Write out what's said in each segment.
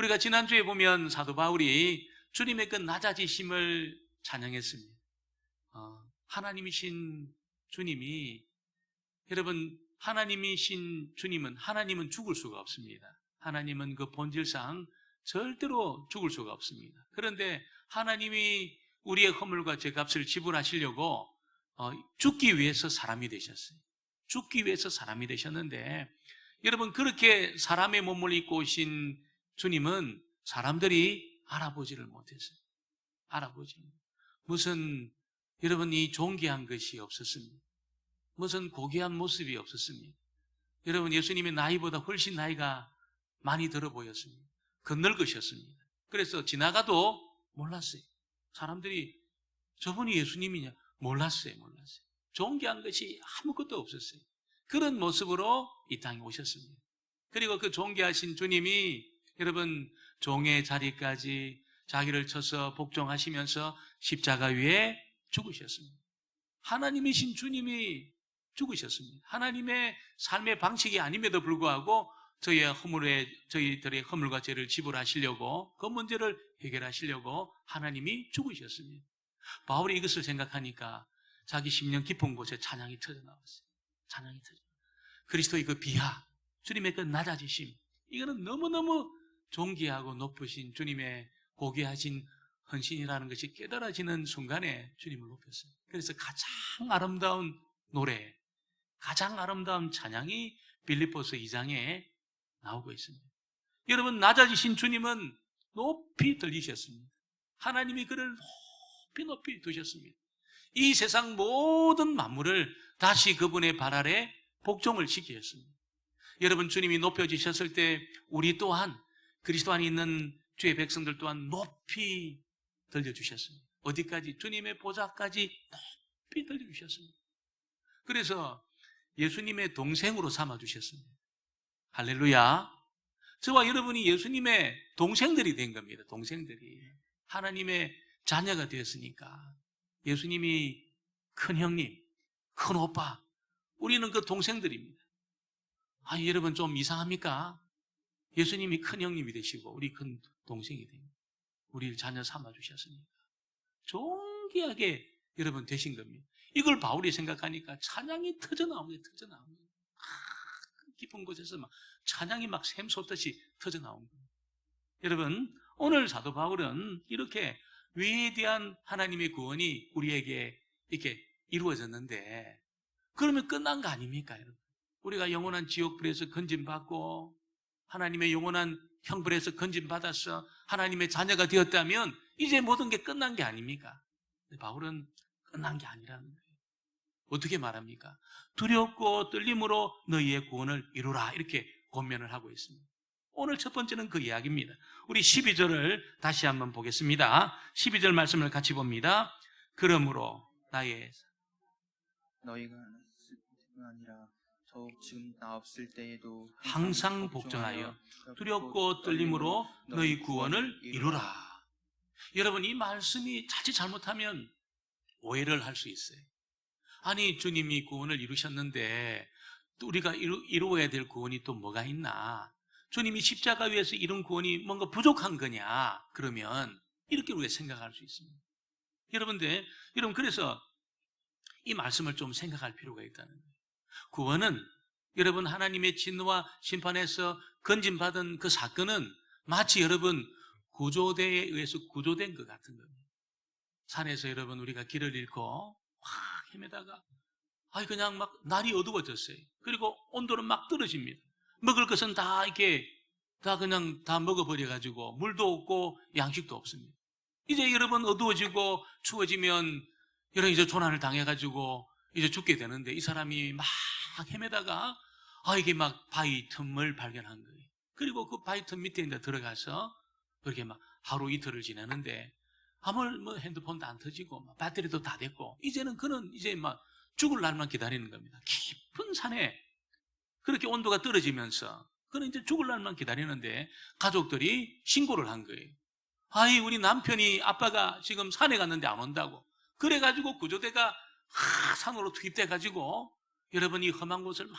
우리가 지난주에 보면 사도 바울이 주님의 그 낮아지심을 찬양했습니다. 하나님이신 주님이, 여러분, 하나님이신 주님은, 하나님은 죽을 수가 없습니다. 하나님은 그 본질상 절대로 죽을 수가 없습니다. 그런데 하나님이 우리의 허물과 죄값을 지불하시려고 죽기 위해서 사람이 되셨어요. 죽기 위해서 사람이 되셨는데, 여러분, 그렇게 사람의 몸을 입고 오신 주님은 사람들이 알아보지를 못했어요. 알아보지를. 무슨, 여러분, 이 존귀한 것이 없었습니다. 무슨 고귀한 모습이 없었습니다. 여러분, 예수님의 나이보다 훨씬 나이가 많이 들어 보였습니다. 건널것이었습니다. 그래서 지나가도 몰랐어요. 사람들이 저분이 예수님이냐? 몰랐어요. 존귀한 것이 아무것도 없었어요. 그런 모습으로 이 땅에 오셨습니다. 그리고 그 존귀하신 주님이, 여러분, 종의 자리까지 자기를 쳐서 복종하시면서 십자가 위에 죽으셨습니다. 하나님이신 주님이 죽으셨습니다. 하나님의 삶의 방식이 아님에도 불구하고 저희들의 허물과 죄를 지불하시려고, 그 문제를 해결하시려고 하나님이 죽으셨습니다. 바울이 이것을 생각하니까 자기 심령 깊은 곳에 찬양이 터져나왔어요. 찬양이 터져. 그리스도의 그 비하, 주님의 그 낮아지심, 이거는 너무너무 존귀하고 높으신 주님의 고귀하신 헌신이라는 것이 깨달아지는 순간에 주님을 높였어요. 그래서 가장 아름다운 노래, 가장 아름다운 찬양이 빌립보서 2장에 나오고 있습니다. 여러분, 낮아지신 주님은 높이 들리셨습니다. 하나님이 그를 높이 두셨습니다. 이 세상 모든 만물을 다시 그분의 발 아래 복종을 시키셨습니다. 여러분, 주님이 높여지셨을 때 우리 또한, 그리스도 안에 있는 주의 백성들 또한 높이 들려주셨습니다. 어디까지? 주님의 보좌까지 높이 들려주셨습니다. 그래서 예수님의 동생으로 삼아주셨습니다. 할렐루야. 저와 여러분이 예수님의 동생들이 된 겁니다. 동생들이. 하나님의 자녀가 되었으니까 예수님이 큰 형님, 큰 오빠, 우리는 그 동생들입니다. 여러분, 좀 이상합니까? 예수님이 큰 형님이 되시고 우리 큰 동생이 됩니다. 우리를 자녀 삼아주셨습니다. 존귀하게 여러분 되신 겁니다. 이걸 바울이 생각하니까 찬양이 터져나옵니다. 깊은 곳에서 막 찬양이 막 샘솟듯이 터져나온 겁니다. 여러분, 오늘 사도 바울은 이렇게 위대한 하나님의 구원이 우리에게 이렇게 이루어졌는데, 그러면 끝난 거 아닙니까, 여러분? 우리가 영원한 지옥불에서 건진받고 하나님의 영원한 형벌에서 건진받아서 하나님의 자녀가 되었다면 이제 모든 게 끝난 게 아닙니까? 바울은 끝난 게 아니라는 거예요. 어떻게 말합니까? 두렵고 떨림으로 너희의 구원을 이루라, 이렇게 권면을 하고 있습니다. 오늘 첫 번째는 그 이야기입니다. 우리 12절을 다시 한번 보겠습니다. 12절 말씀을 같이 봅니다. 그러므로 나의 너희가 있을 뿐 아니라 더욱 지금 나 없을 때에도 항상 복종하여 두렵고 떨림으로 너희 구원을 이루라. 여러분, 이 말씀이 자칫 잘못하면 오해를 할 수 있어요. 아니, 주님이 구원을 이루셨는데 또 우리가 이루어야 될 구원이 또 뭐가 있나? 주님이 십자가 위에서 이룬 구원이 뭔가 부족한 거냐? 그러면 이렇게 우리가 생각할 수 있습니다. 여러분, 그래서 이 말씀을 좀 생각할 필요가 있다는 거예요. 구원은, 여러분, 하나님의 진노와 심판에서 건진받은 그 사건은 마치 여러분 구조대에 의해서 구조된 것 같은 겁니다. 산에서 여러분 우리가 길을 잃고 확 헤매다가 그냥 막 날이 어두워졌어요. 그리고 온도는 막 떨어집니다. 먹을 것은 다 이렇게 그냥 다 먹어버려가지고 물도 없고 양식도 없습니다. 이제 여러분 어두워지고 추워지면 여러분 이제 조난을 당해가지고 이제 죽게 되는데, 이 사람이 막 헤매다가 이게 막 바위 틈을 발견한 거예요. 그리고 그 바위 틈 밑에 이제 들어가서 그렇게 막 하루 이틀을 지내는데 아무 핸드폰도 안 터지고 배터리도 다 됐고, 이제는 그는 이제 막 죽을 날만 기다리는 겁니다. 깊은 산에 그렇게 온도가 떨어지면서 그는 이제 죽을 날만 기다리는데 가족들이 신고를 한 거예요. 우리 남편이, 아빠가 지금 산에 갔는데 안 온다고. 그래가지고 구조대가 산으로 투입돼가지고 여러분 이 험한 곳을 막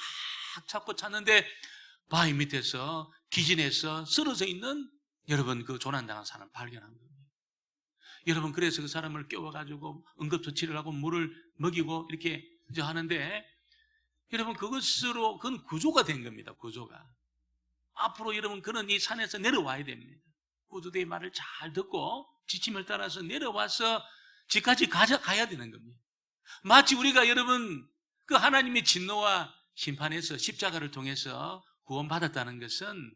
찾고 찾는데 바위 밑에서 기진해서 쓰러져 있는 여러분, 그 조난당한 사람 발견한 겁니다. 여러분, 그래서 그 사람을 깨워가지고 응급처치를 하고 물을 먹이고 이렇게 하는데, 여러분, 그건 구조가 된 겁니다. 구조가. 앞으로 여러분, 그는 이 산에서 내려와야 됩니다. 구조대의 말을 잘 듣고 지침을 따라서 내려와서 집까지 가야 되는 겁니다. 마치 우리가 여러분, 그 하나님의 진노와 심판에서 십자가를 통해서 구원받았다는 것은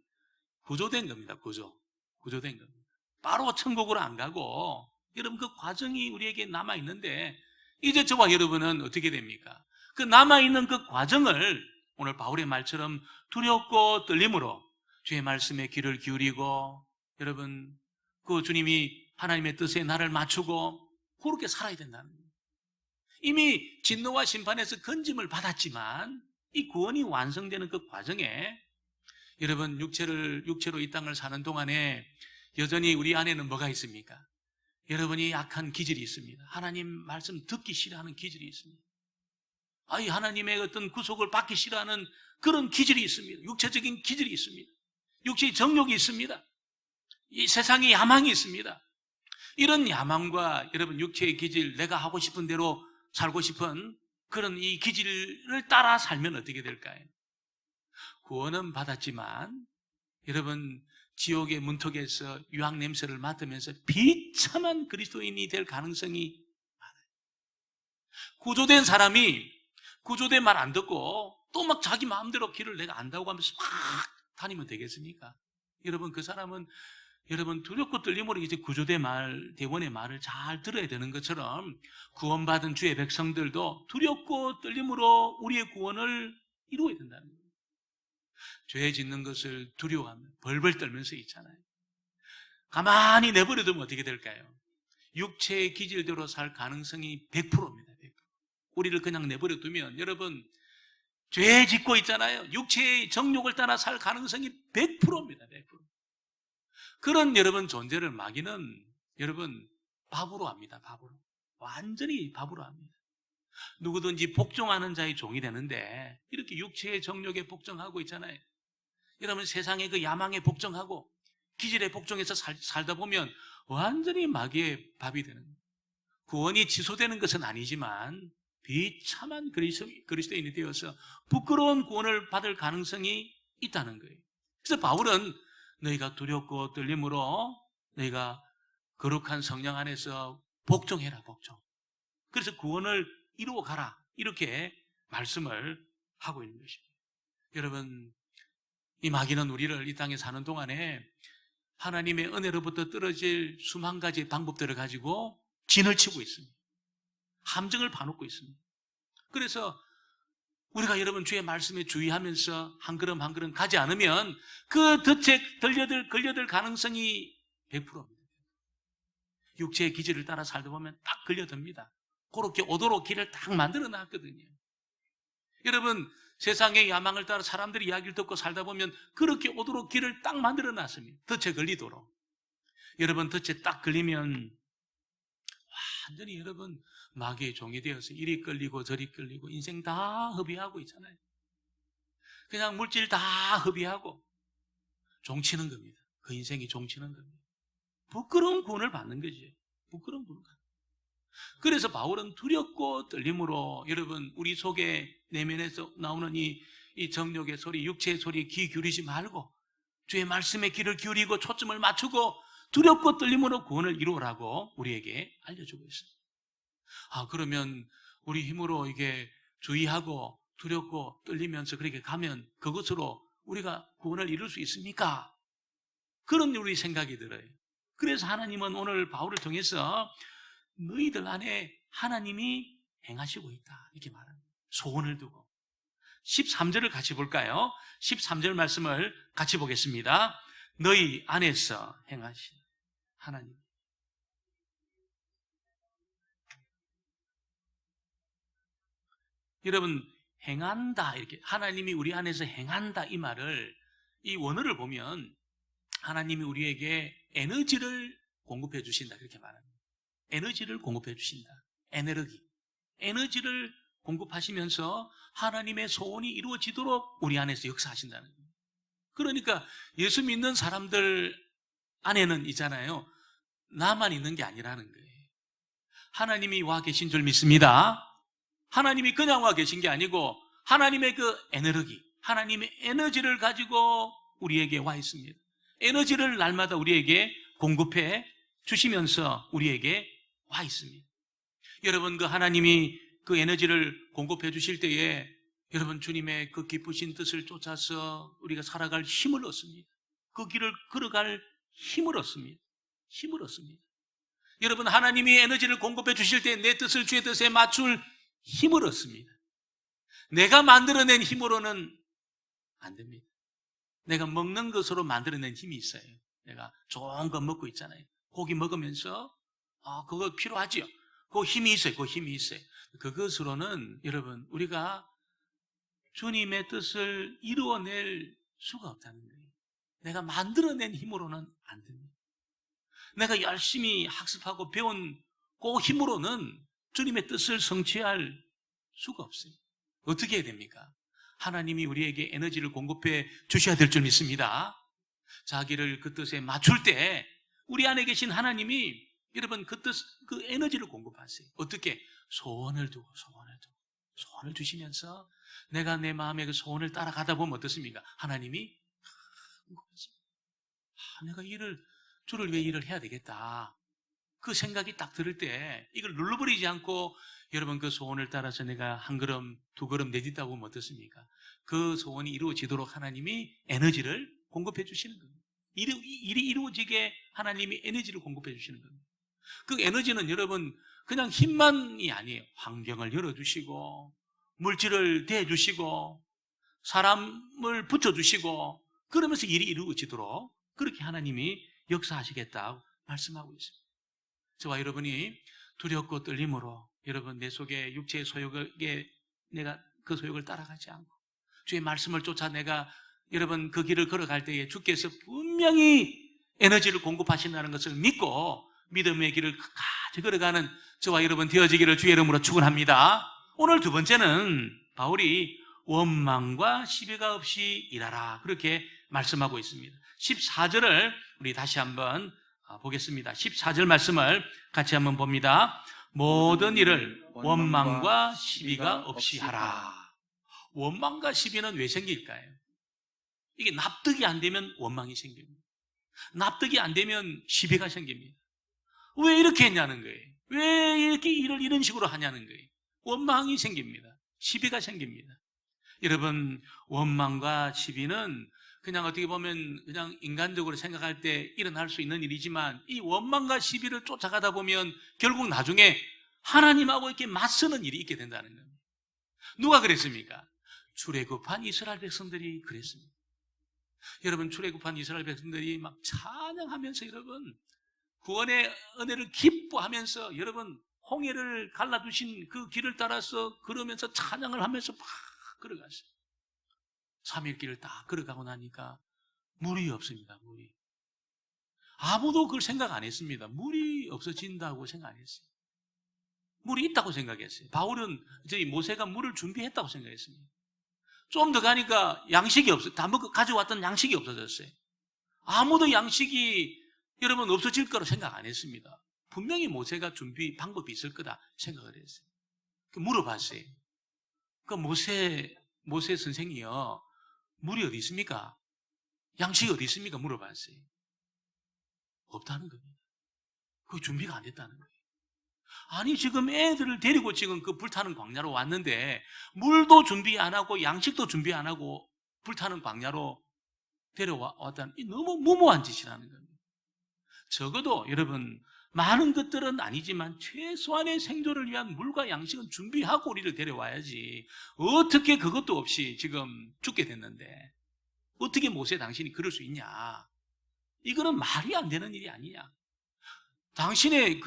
구조된 겁니다. 구조된 겁니다. 바로 천국으로 안 가고, 여러분, 그 과정이 우리에게 남아있는데, 이제 저와 여러분은 어떻게 됩니까? 그 남아있는 그 과정을 오늘 바울의 말처럼 두렵고 떨림으로 주의 말씀에 귀를 기울이고, 여러분, 그 주님이 하나님의 뜻에 나를 맞추고 그렇게 살아야 된다는 거예요. 이미 진노와 심판에서 건짐을 받았지만 이 구원이 완성되는 그 과정에, 여러분, 육체로 이 땅을 사는 동안에 여전히 우리 안에는 뭐가 있습니까? 여러분이 약한 기질이 있습니다. 하나님 말씀 듣기 싫어하는 기질이 있습니다. 하나님의 어떤 구속을 받기 싫어하는 그런 기질이 있습니다. 육체적인 기질이 있습니다. 육체의 정욕이 있습니다. 이 세상에 야망이 있습니다. 이런 야망과 여러분 육체의 기질, 내가 하고 싶은 대로 살고 싶은 그런 이 기질을 따라 살면 어떻게 될까요? 구원은 받았지만 여러분, 지옥의 문턱에서 유황 냄새를 맡으면서 비참한 그리스도인이 될 가능성이 많아요. 구조된 사람이 구조된 말 안 듣고 또 막 자기 마음대로 길을 내가 안다고 하면서 막 다니면 되겠습니까? 여러분, 그 사람은 여러분 두렵고 떨림으로 이제 구조된 대원의 말을 잘 들어야 되는 것처럼 구원받은 주의 백성들도 두렵고 떨림으로 우리의 구원을 이루어야 된다는 거예요. 죄 짓는 것을 두려워하며 벌벌 떨면서 있잖아요. 가만히 내버려두면 어떻게 될까요? 육체의 기질대로 살 가능성이 100%입니다. 100%. 우리를 그냥 내버려두면 여러분, 죄 짓고 있잖아요. 육체의 정욕을 따라 살 가능성이 100%입니다. 100%. 그런 여러분 존재를 마귀는 여러분 바보로 합니다. 바보로. 완전히 바보로 합니다. 누구든지 복종하는 자의 종이 되는데 이렇게 육체의 정욕에 복종하고 있잖아요. 여러분, 세상의 그 야망에 복종하고 기질에 복종해서 살다 보면 완전히 마귀의 밥이 되는 거예요. 구원이 취소되는 것은 아니지만 비참한 그리스도인이 되어서 부끄러운 구원을 받을 가능성이 있다는 거예요. 그래서 바울은 너희가 두렵고 떨림으로 너희가 거룩한 성령 안에서 복종해라, 복종. 그래서 구원을 이루어 가라, 이렇게 말씀을 하고 있는 것입니다. 여러분, 이 마귀는 우리를 이 땅에 사는 동안에 하나님의 은혜로부터 떨어질 수만 가지 방법들을 가지고 진을 치고 있습니다. 함정을 파놓고 있습니다. 그래서 우리가 여러분 주의 말씀에 주의하면서 한 걸음 한 걸음 가지 않으면 그 덫에 걸려들 가능성이 100%입니다. 육체의 기질을 따라 살다 보면 딱 걸려듭니다. 그렇게 오도록 길을 딱 만들어 놨거든요. 여러분, 세상의 야망을 따라 사람들이 이야기를 듣고 살다 보면 그렇게 오도록 길을 딱 만들어 놨습니다. 덫에 걸리도록. 여러분, 덫에 딱 걸리면 완전히 여러분 마귀의 종이 되어서 이리 끌리고 저리 끌리고 인생 다 허비하고 있잖아요. 그냥 물질 다 허비하고 종치는 겁니다. 그 인생이 종치는 겁니다. 부끄러운 구원을 받는 거지. 부끄러운 구원을 받는 거예요. 그래서 바울은 두렵고 떨림으로 여러분 우리 속에 내면에서 나오는 이 정욕의 소리, 육체의 소리에 귀 기울이지 말고 주의 말씀에 귀를 기울이고 초점을 맞추고 두렵고 떨림으로 구원을 이루라고 우리에게 알려주고 있습니다. 그러면 우리 힘으로 이게 주의하고 두렵고 떨리면서 그렇게 가면 그것으로 우리가 구원을 이룰 수 있습니까? 그런 우리 생각이 들어요. 그래서 하나님은 오늘 바울을 통해서 너희들 안에 하나님이 행하시고 있다, 이렇게 말합니다. 소원을 두고. 13절을 같이 볼까요? 13절 말씀을 같이 보겠습니다. 너희 안에서 행하신 하나님. 여러분, 행한다, 이렇게 하나님이 우리 안에서 행한다, 이 말을, 이 원어를 보면 하나님이 우리에게 에너지를 공급해 주신다, 그렇게 말합니다. 에너지를 공급해 주신다. 에너지를 공급하시면서 하나님의 소원이 이루어지도록 우리 안에서 역사하신다는 거예요. 그러니까 예수 믿는 사람들 안에는 있잖아요. 나만 있는 게 아니라는 거예요. 하나님이 와 계신 줄 믿습니다. 하나님이 그냥 와 계신 게 아니고 하나님의 그 에너지, 하나님의 에너지를 가지고 우리에게 와 있습니다. 에너지를 날마다 우리에게 공급해 주시면서 우리에게 와 있습니다. 여러분, 그 하나님이 그 에너지를 공급해 주실 때에 여러분, 주님의 그 기쁘신 뜻을 쫓아서 우리가 살아갈 힘을 얻습니다. 그 길을 걸어갈 힘을 얻습니다. 힘을 얻습니다. 여러분, 하나님이 에너지를 공급해 주실 때 내 뜻을 주의 뜻에 맞출 힘을 얻습니다. 내가 만들어낸 힘으로는 안 됩니다. 내가 먹는 것으로 만들어낸 힘이 있어요. 내가 좋은 거 먹고 있잖아요. 고기 먹으면서 그거 필요하지요. 그 힘이 있어요. 그 힘이 있어요. 그것으로는 여러분, 우리가 주님의 뜻을 이루어낼 수가 없다는 거예요. 내가 만들어낸 힘으로는 안 됩니다. 내가 열심히 학습하고 배운 그 힘으로는 주님의 뜻을 성취할 수가 없어요. 어떻게 해야 됩니까? 하나님이 우리에게 에너지를 공급해 주셔야 될 줄 믿습니다. 자기를 그 뜻에 맞출 때 우리 안에 계신 하나님이 여러분 그 에너지를 공급하세요. 어떻게? 소원을 주시면서 내가 내 마음의 그 소원을 따라가다 보면 어떻습니까? 하나님이 내가 주를 위해 일을 해야 되겠다. 그 생각이 딱 들을 때 이걸 눌러버리지 않고 여러분 그 소원을 따라서 내가 한 걸음 두 걸음 내딛다 보면 어떻습니까? 그 소원이 이루어지도록 하나님이 에너지를 공급해 주시는 겁니다. 일이 이루어지게 하나님이 에너지를 공급해 주시는 겁니다. 그 에너지는 여러분 그냥 힘만이 아니에요. 환경을 열어주시고 물질을 대주시고 사람을 붙여주시고 그러면서 일이 이루어지도록 그렇게 하나님이 역사하시겠다고 말씀하고 있습니다. 저와 여러분이 두렵고 떨림으로 여러분 내 속에 육체의 소욕에 내가 그 소욕을 따라가지 않고 주의 말씀을 쫓아 내가 여러분 그 길을 걸어갈 때에 주께서 분명히 에너지를 공급하신다는 것을 믿고 믿음의 길을 끝까지 걸어가는 저와 여러분 되어지기를 주의 이름으로 축원합니다. 오늘 두 번째는 바울이 원망과 시비가 없이 일하라 그렇게 말씀하고 있습니다. 14절을 우리 다시 한번 보겠습니다. 14절 말씀을 같이 한번 봅니다. 모든 일을 원망과 시비가 없이 하라. 원망과 시비는 왜 생길까요? 이게 납득이 안 되면 원망이 생깁니다. 납득이 안 되면 시비가 생깁니다. 왜 이렇게 했냐는 거예요. 왜 이렇게 일을 이런 식으로 하냐는 거예요. 원망이 생깁니다. 시비가 생깁니다. 여러분, 원망과 시비는 그냥 어떻게 보면 그냥 인간적으로 생각할 때 일어날 수 있는 일이지만 이 원망과 시비를 쫓아가다 보면 결국 나중에 하나님하고 이렇게 맞서는 일이 있게 된다는 겁니다. 누가 그랬습니까? 출애굽한 이스라엘 백성들이 그랬습니다. 여러분, 출애굽한 이스라엘 백성들이 막 찬양하면서 여러분 구원의 은혜를 기뻐하면서 여러분 홍해를 갈라두신 그 길을 따라서 걸으면서 찬양을 하면서 막 걸어갔어요. 3일 길을 딱 걸어가고 나니까 물이 없습니다. 물이. 아무도 그걸 생각 안 했습니다. 물이 없어진다고 생각 안 했어요. 물이 있다고 생각했어요. 바울은 저희 모세가 물을 준비했다고 생각했습니다. 좀 더 가니까 양식이 없어요. 다 가져왔던 양식이 없어졌어요. 아무도 양식이 여러분 없어질 거라고 생각 안 했습니다. 분명히 모세가 준비 방법이 있을 거다 생각을 했어요. 물어봤어요. 그 모세 선생이요. 물이 어디 있습니까? 양식이 어디 있습니까? 물어봤어요. 없다는 겁니다. 그 준비가 안 됐다는 거예요. 아니 지금 애들을 데리고 지금 그 불타는 광야로 왔는데 물도 준비 안 하고 양식도 준비 안 하고 불타는 광야로 데려왔다는 너무 무모한 짓이라는 겁니다. 적어도 여러분 많은 것들은 아니지만 최소한의 생존을 위한 물과 양식은 준비하고 우리를 데려와야지 어떻게 그것도 없이 지금 죽게 됐는데 어떻게 모세 당신이 그럴 수 있냐. 이거는 말이 안 되는 일이 아니냐. 당신의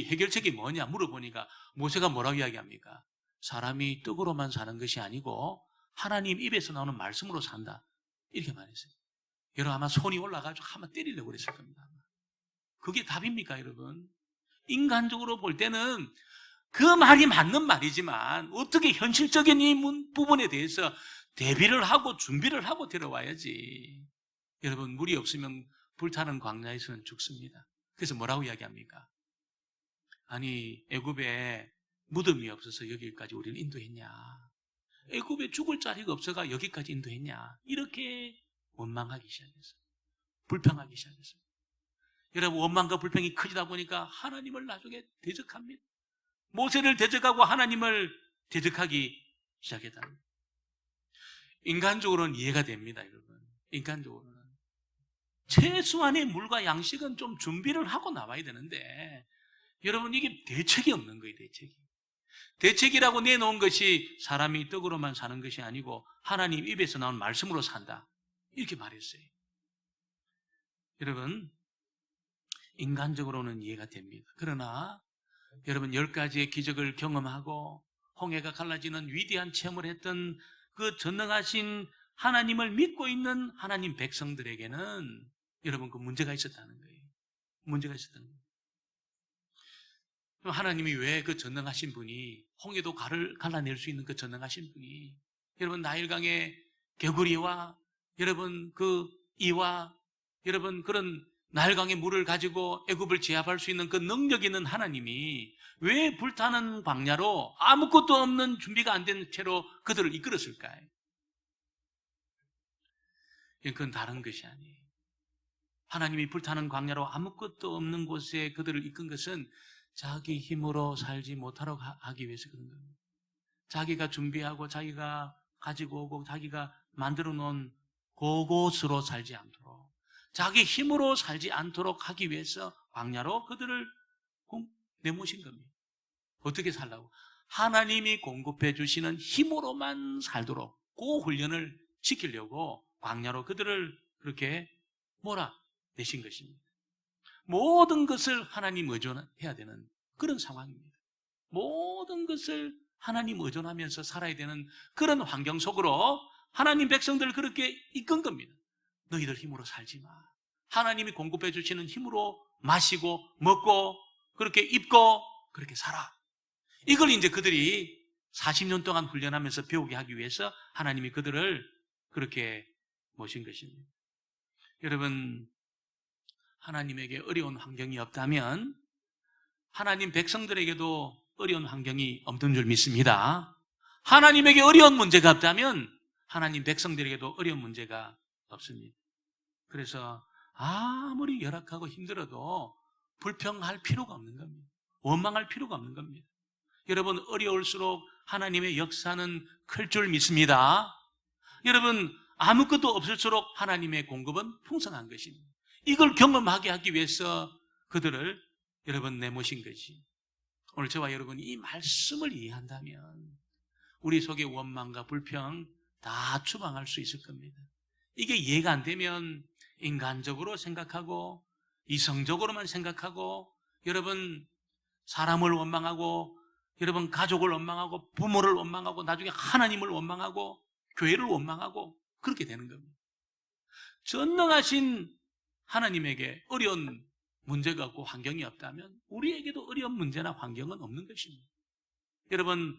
해결책이 뭐냐 물어보니까 모세가 뭐라고 이야기합니까? 사람이 떡으로만 사는 것이 아니고 하나님 입에서 나오는 말씀으로 산다. 이렇게 말했어요. 여러분 아마 손이 올라가지고 한번 때리려고 그랬을 겁니다. 그게 답입니까 여러분? 인간적으로 볼 때는 그 말이 맞는 말이지만 어떻게 현실적인 이 부분에 대해서 대비를 하고 준비를 하고 데려와야지. 여러분 물이 없으면 불타는 광야에서는 죽습니다. 그래서 뭐라고 이야기합니까? 아니, 애굽에 무덤이 없어서 여기까지 우리를 인도했냐? 애굽에 죽을 자리가 없어가 여기까지 인도했냐? 이렇게 원망하기 시작했어요. 불평하기 시작했어요. 여러분, 원망과 불평이 커지다 보니까 하나님을 나중에 대적합니다. 모세를 대적하고 하나님을 대적하기 시작했다는 거예요. 인간적으로는 이해가 됩니다, 여러분. 인간적으로는. 최소한의 물과 양식은 좀 준비를 하고 나와야 되는데, 여러분, 이게 대책이 없는 거예요, 대책이. 대책이라고 내놓은 것이 사람이 떡으로만 사는 것이 아니고 하나님 입에서 나온 말씀으로 산다. 이렇게 말했어요. 여러분, 인간적으로는 이해가 됩니다. 그러나 여러분, 10가지의 기적을 경험하고 홍해가 갈라지는 위대한 체험을 했던 그 전능하신 하나님을 믿고 있는 하나님 백성들에게는 여러분, 그 문제가 있었다는 거예요. 문제가 있었다는 거예요. 하나님이 왜 그 전능하신 분이 홍해도 갈라낼 수 있는 그 전능하신 분이 여러분, 나일강의 개구리와 여러분 그 이와 여러분 그런 나일강의 물을 가지고 애굽을 제압할 수 있는 그 능력 있는 하나님이 왜 불타는 광야로 아무것도 없는 준비가 안 된 채로 그들을 이끌었을까요? 그건 다른 것이 아니에요. 하나님이 불타는 광야로 아무것도 없는 곳에 그들을 이끈 것은 자기 힘으로 살지 못하도록 하기 위해서 그런 겁니다. 자기가 준비하고 자기가 가지고 오고 자기가 만들어 놓은 그곳으로 살지 않도록, 자기 힘으로 살지 않도록 하기 위해서 광야로 그들을 내모신 겁니다. 어떻게 살라고? 하나님이 공급해 주시는 힘으로만 살도록 그 훈련을 시키려고 광야로 그들을 그렇게 몰아내신 것입니다. 모든 것을 하나님 의존해야 되는 그런 상황입니다. 모든 것을 하나님 의존하면서 살아야 되는 그런 환경 속으로 하나님 백성들을 그렇게 이끈 겁니다. 너희들 힘으로 살지 마. 하나님이 공급해 주시는 힘으로 마시고 먹고 그렇게 입고 그렇게 살아. 이걸 이제 그들이 40년 동안 훈련하면서 배우게 하기 위해서 하나님이 그들을 그렇게 모신 것입니다. 여러분, 하나님에게 어려운 환경이 없다면 하나님 백성들에게도 어려운 환경이 없는 줄 믿습니다. 하나님에게 어려운 문제가 없다면 하나님 백성들에게도 어려운 문제가 없습니다. 그래서 아무리 열악하고 힘들어도 불평할 필요가 없는 겁니다. 원망할 필요가 없는 겁니다. 여러분, 어려울수록 하나님의 역사는 클 줄 믿습니다. 여러분, 아무것도 없을수록 하나님의 공급은 풍성한 것입니다. 이걸 경험하게 하기 위해서 그들을 여러분 내모신 것이, 오늘 저와 여러분이 이 말씀을 이해한다면 우리 속의 원망과 불평 다 추방할 수 있을 겁니다. 이게 이해가 안 되면 인간적으로 생각하고 이성적으로만 생각하고 여러분 사람을 원망하고 여러분 가족을 원망하고 부모를 원망하고 나중에 하나님을 원망하고 교회를 원망하고 그렇게 되는 겁니다. 전능하신 하나님에게 어려운 문제가 없고 환경이 없다면 우리에게도 어려운 문제나 환경은 없는 것입니다. 여러분,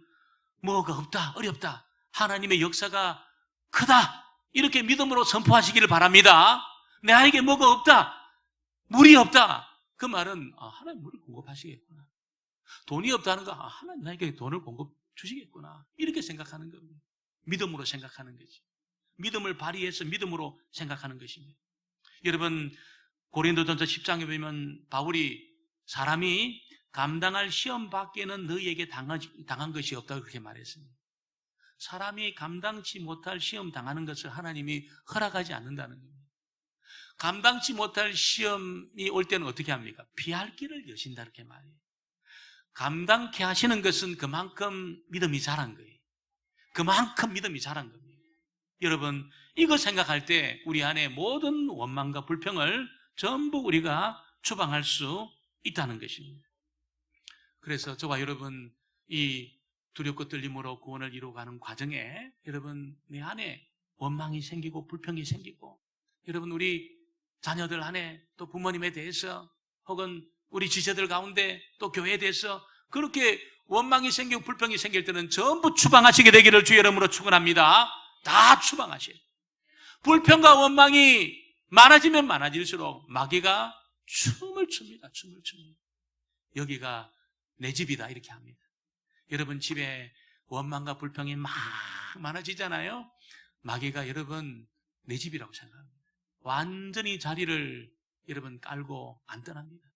뭐가 없다, 어렵다, 하나님의 역사가 크다 이렇게 믿음으로 선포하시기를 바랍니다. 나에게 뭐가 없다, 물이 없다, 그 말은 하나님 물을 공급하시겠구나. 돈이 없다는 거 하나님 나에게 돈을 공급 주시겠구나 이렇게 생각하는 겁니다. 믿음으로 생각하는 거지. 믿음을 발휘해서 믿음으로 생각하는 것입니다. 여러분, 고린도전서 10장에 보면 바울이 사람이 감당할 시험 밖에는 너희에게 당한 것이 없다고 그렇게 말했습니다. 사람이 감당치 못할 시험 당하는 것을 하나님이 허락하지 않는다는 겁니다. 감당치 못할 시험이 올 때는 어떻게 합니까? 피할 길을 여신다 이렇게 말해요. 감당케 하시는 것은 그만큼 믿음이 자란 거예요. 그만큼 믿음이 자란 겁니다. 여러분, 이거 생각할 때 우리 안에 모든 원망과 불평을 전부 우리가 추방할 수 있다는 것입니다. 그래서 저와 여러분 이 두렵고 떨림으로 구원을 이루어가는 과정에 여러분 내 안에 원망이 생기고 불평이 생기고 여러분 우리 자녀들 안에 또 부모님에 대해서 혹은 우리 지체들 가운데 또 교회에 대해서 그렇게 원망이 생기고 불평이 생길 때는 전부 추방하시게 되기를 주의 이름으로 축원합니다. 다 추방하셔요. 불평과 원망이 많아지면 많아질수록 마귀가 춤을 춥니다. 춤을 춥니다. 여기가 내 집이다 이렇게 합니다. 여러분 집에 원망과 불평이 막 많아지잖아요. 마귀가 여러분 내 집이라고 생각합니다. 완전히 자리를 여러분 깔고 안 떠납니다.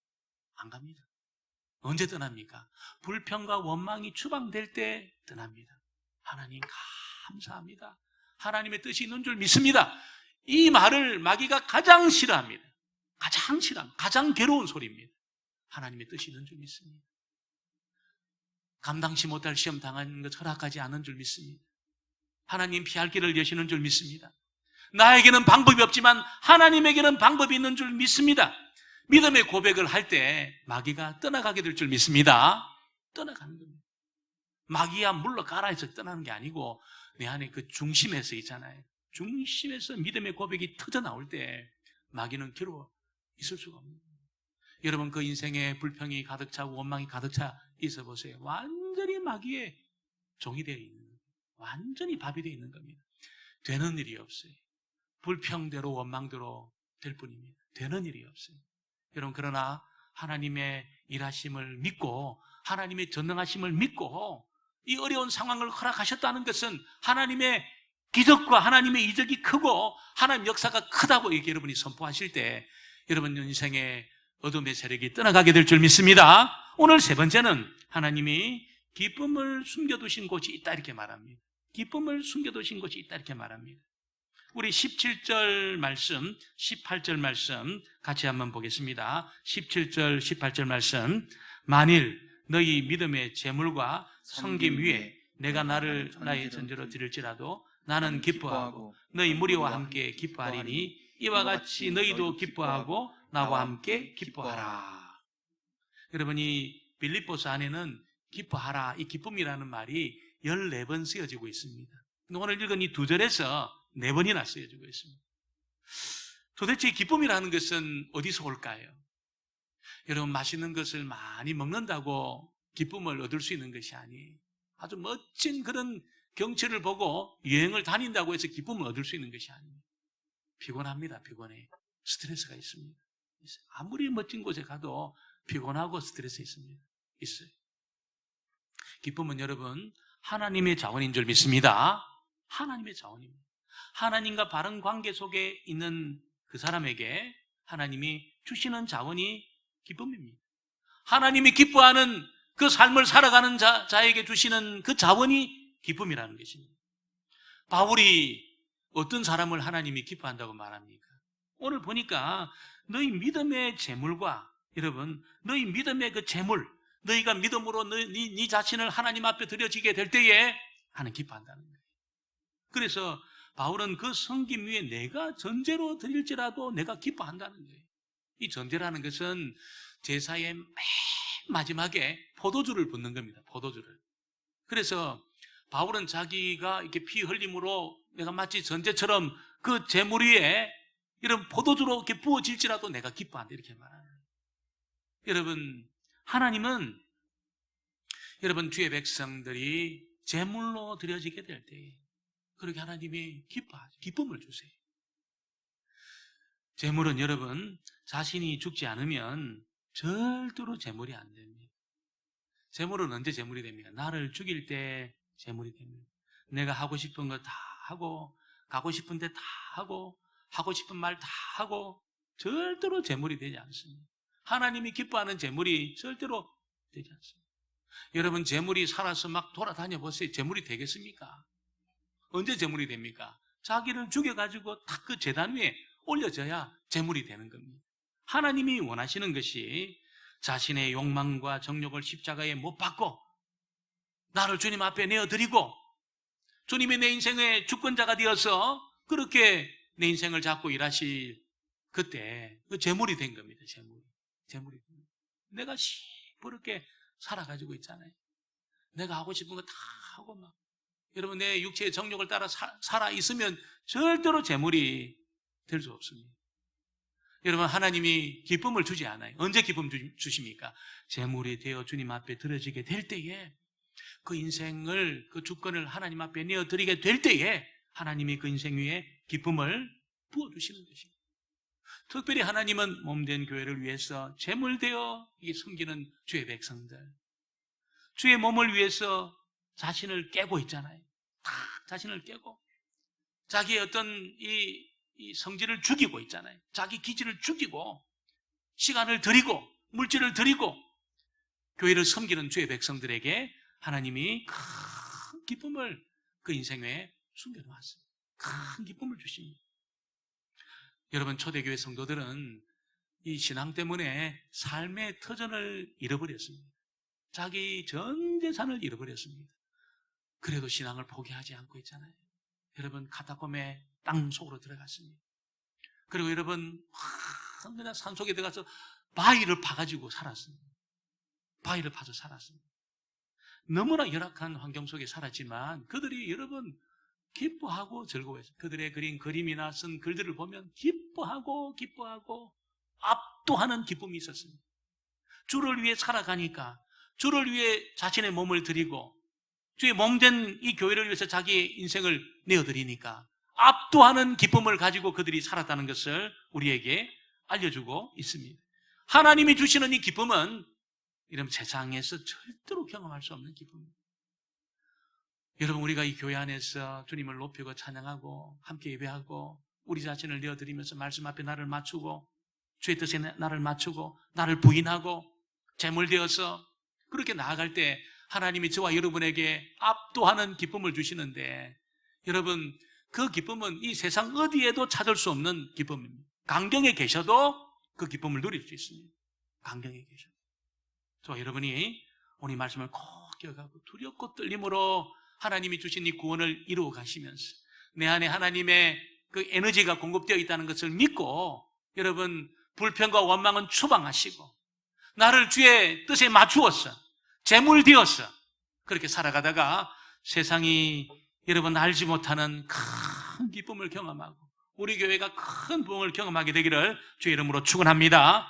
안 갑니다. 언제 떠납니까? 불평과 원망이 추방될 때 떠납니다. 하나님 감사합니다. 하나님의 뜻이 있는 줄 믿습니다. 이 말을 마귀가 가장 싫어합니다. 가장 싫어합니다. 가장 괴로운 소리입니다. 하나님의 뜻이 있는 줄 믿습니다. 감당치 못할 시험 당하는 것 허락하지 않은 줄 믿습니다. 하나님 피할 길을 여시는 줄 믿습니다. 나에게는 방법이 없지만 하나님에게는 방법이 있는 줄 믿습니다. 믿음의 고백을 할 때 마귀가 떠나가게 될 줄 믿습니다. 떠나가는 겁니다. 마귀야 물러가라 해서 떠나는 게 아니고 내 안에 그 중심에서 있잖아요. 중심에서 믿음의 고백이 터져 나올 때 마귀는 괴로워 있을 수가 없는 거예요. 여러분 그 인생에 불평이 가득 차고 원망이 가득 차 있어 보세요. 완전히 마귀의 종이 되어 있는 거예요. 완전히 밥이 되어 있는 겁니다. 되는 일이 없어요. 불평대로 원망대로 될 뿐입니다. 되는 일이 없어요. 여러분 그러나 하나님의 일하심을 믿고 하나님의 전능하심을 믿고 이 어려운 상황을 허락하셨다는 것은 하나님의 기적과 하나님의 이적이 크고 하나님 역사가 크다고 이렇게 여러분이 선포하실 때 여러분 인생의 어둠의 세력이 떠나가게 될 줄 믿습니다. 오늘 세 번째는 하나님이 기쁨을 숨겨두신 곳이 있다 이렇게 말합니다. 기쁨을 숨겨두신 곳이 있다 이렇게 말합니다. 우리 17절 말씀, 18절 말씀 같이 한번 보겠습니다. 17절, 18절 말씀. 만일 너희 믿음의 재물과 섬김 위에 내가 나의 전제로 드릴지라도 나는 기뻐하고 너희 무리와 함께 기뻐하리니 이와 같이 너희도 기뻐하고 나와 함께 기뻐하라. 여러분이 빌립보서 안에는 기뻐하라, 이 기쁨이라는 말이 14번 쓰여지고 있습니다. 오늘 읽은 이 2절에서 4번이나 쓰여지고 있습니다. 도대체 기쁨이라는 것은 어디서 올까요? 여러분 맛있는 것을 많이 먹는다고 기쁨을 얻을 수 있는 것이 아니에요. 아주 멋진 그런 경치를 보고 여행을 다닌다고 해서 기쁨을 얻을 수 있는 것이 아니에요. 피곤합니다. 피곤해. 스트레스가 있습니다. 아무리 멋진 곳에 가도 피곤하고 스트레스 있습니다. 있어요. 기쁨은 여러분 하나님의 자원인 줄 믿습니다. 하나님의 자원입니다. 하나님과 바른 관계 속에 있는 그 사람에게 하나님이 주시는 자원이 기쁨입니다. 하나님이 기뻐하는 그 삶을 살아가는 자에게 주시는 그 자원이 기쁨이라는 것입니다. 바울이 어떤 사람을 하나님이 기뻐한다고 말합니까? 오늘 보니까 너희 믿음의 재물과 여러분 너희 믿음의 그 재물 너희가 믿음으로 네 자신을 하나님 앞에 드려지게 될 때에 하나님 기뻐한다는 거예요. 그래서 바울은 그 섬김 위에 내가 전제로 드릴지라도 내가 기뻐한다는 거예요. 이 전제라는 것은 제사의 맨 마지막에 포도주를 붓는 겁니다. 포도주를. 그래서 바울은 자기가 이렇게 피 흘림으로 내가 마치 전제처럼 그 제물 위에 이런 포도주로 이렇게 부어질지라도 내가 기뻐한다 이렇게 말하는 거예요. 여러분 하나님은 여러분 주의 백성들이 제물로 드려지게 될 때 그렇게 하나님이 기쁨을 주세요. 제물은 여러분 자신이 죽지 않으면 절대로 제물이 안 됩니다. 제물은 언제 제물이 됩니까? 나를 죽일 때 제물이 됩니다. 내가 하고 싶은 거 다 하고 가고 싶은 데 다 하고 하고 싶은 말 다 하고 절대로 제물이 되지 않습니다. 하나님이 기뻐하는 제물이 절대로 되지 않습니다. 여러분 제물이 살아서 막 돌아다녀 보세요. 제물이 되겠습니까? 언제 제물이 됩니까? 자기를 죽여가지고 딱 그 제단 위에 올려져야 제물이 되는 겁니다. 하나님이 원하시는 것이 자신의 욕망과 정욕을 십자가에 못 박고 나를 주님 앞에 내어드리고 주님이 내 인생의 주권자가 되어서 그렇게 내 인생을 잡고 일하실 그때 그 제물이 된 겁니다. 제물이 된 겁니다. 내가 시부럽게 살아가지고 있잖아요. 내가 하고 싶은 거 다 하고 막 여러분 내 육체의 정욕을 따라 살아 있으면 절대로 제물이 될 수 없습니다. 여러분 하나님이 기쁨을 주지 않아요. 언제 기쁨 주십니까? 제물이 되어 주님 앞에 드려지게 될 때에 그 인생을 그 주권을 하나님 앞에 내어드리게 될 때에 하나님이 그 인생 위에 기쁨을 부어주시는 것입니다. 특별히 하나님은 몸된 교회를 위해서 제물되어 섬기는 주의 백성들, 주의 몸을 위해서 자신을 깨고 있잖아요. 다 자신을 깨고 자기의 어떤 이 성질을 죽이고 있잖아요. 자기 기질을 죽이고 시간을 들이고 물질을 들이고 교회를 섬기는 주의 백성들에게 하나님이 큰 기쁨을 그 인생에 숨겨놓았습니다. 큰 기쁨을 주십니다. 여러분, 초대교회 성도들은 이 신앙 때문에 삶의 터전을 잃어버렸습니다. 자기 전 재산을 잃어버렸습니다. 그래도 신앙을 포기하지 않고 있잖아요. 여러분, 카타콤의 땅 속으로 들어갔습니다. 그리고 여러분, 그냥 산속에 들어가서 바위를 파가지고 살았습니다. 바위를 파서 살았습니다. 너무나 열악한 환경 속에 살았지만 그들이 여러분 기뻐하고 즐거워했어요. 그들의 그린 그림이나 쓴 글들을 보면 기뻐하고 압도하는 기쁨이 있었습니다. 주를 위해 살아가니까, 주를 위해 자신의 몸을 드리고 주의 몸된 이 교회를 위해서 자기의 인생을 내어드리니까 압도하는 기쁨을 가지고 그들이 살았다는 것을 우리에게 알려주고 있습니다. 하나님이 주시는 이 기쁨은 이런 세상에서 절대로 경험할 수 없는 기쁨입니다. 여러분, 우리가 이 교회 안에서 주님을 높이고 찬양하고 함께 예배하고 우리 자신을 내어드리면서 말씀 앞에 나를 맞추고 주의 뜻에 나를 맞추고 나를 부인하고 제물되어서 그렇게 나아갈 때 하나님이 저와 여러분에게 압도하는 기쁨을 주시는데, 여러분, 그 기쁨은 이 세상 어디에도 찾을 수 없는 기쁨입니다. 강경에 계셔도 그 기쁨을 누릴 수 있습니다. 강경에 계셔도. 저와 여러분이 오늘 말씀을 꼭 기억하고 두렵고 떨림으로 하나님이 주신 이 구원을 이루어 가시면서 내 안에 하나님의 그 에너지가 공급되어 있다는 것을 믿고, 여러분, 불평과 원망은 추방하시고 나를 주의 뜻에 맞추어서 제물되어서 그렇게 살아가다가 세상이 여러분 알지 못하는 큰 기쁨을 경험하고 우리 교회가 큰 부흥을 경험하게 되기를 주의 이름으로 축원합니다.